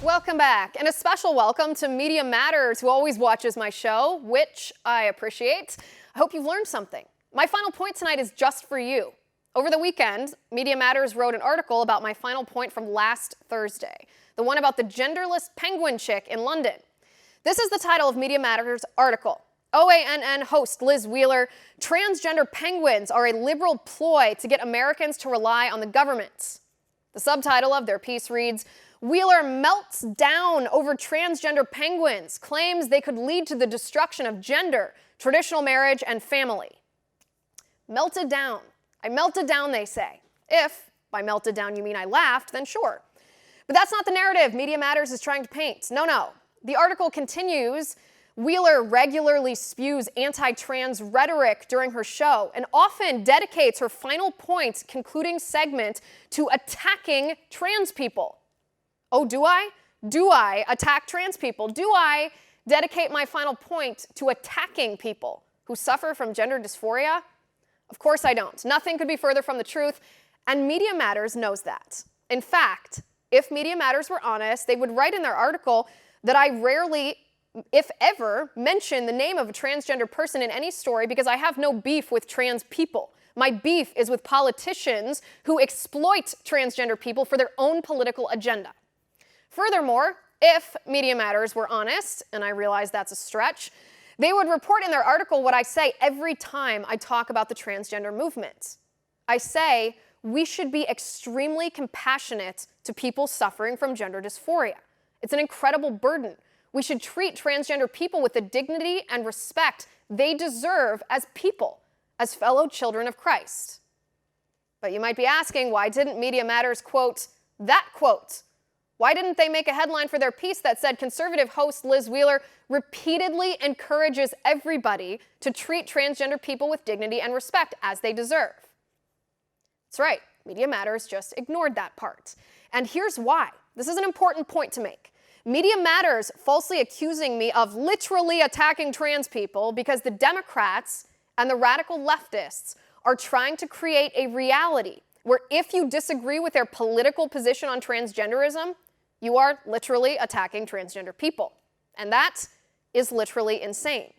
Welcome back, and a special welcome to Media Matters, who always watches my show, which I appreciate. I hope you've learned something. My final point tonight is just for you. Over the weekend, Media Matters wrote an article about my final point from last Thursday, the one about the genderless penguin chick in London. This is the title of Media Matters' article. OANN host Liz Wheeler, transgender penguins are a liberal ploy to get Americans to rely on the government. The subtitle of their piece reads, Wheeler melts down over transgender penguins, claims they could lead to the destruction of gender, traditional marriage, and family. Melted down. I melted down, they say. If by melted down you mean I laughed, then sure. But that's not the narrative Media Matters is trying to paint. No. The article continues, Wheeler regularly spews anti-trans rhetoric during her show and often dedicates her final point concluding segment to attacking trans people. Oh, do I? Do I attack trans people? Do I dedicate my final point to attacking people who suffer from gender dysphoria? Of course I don't. Nothing could be further from the truth, and Media Matters knows that. In fact, if Media Matters were honest, they would write in their article that I rarely, if ever, mention the name of a transgender person in any story because I have no beef with trans people. My beef is with politicians who exploit transgender people for their own political agenda. Furthermore, if Media Matters were honest, and I realize that's a stretch, they would report in their article what I say every time I talk about the transgender movement. I say we should be extremely compassionate to people suffering from gender dysphoria. It's an incredible burden. We should treat transgender people with the dignity and respect they deserve as people, as fellow children of Christ. But you might be asking, why didn't Media Matters quote that quote? Why didn't they make a headline for their piece that said conservative host Liz Wheeler repeatedly encourages everybody to treat transgender people with dignity and respect as they deserve? That's right, Media Matters just ignored that part. And here's why. This is an important point to make. Media Matters falsely accusing me of literally attacking trans people because the Democrats and the radical leftists are trying to create a reality where if you disagree with their political position on transgenderism, you are literally attacking transgender people. And that is literally insane.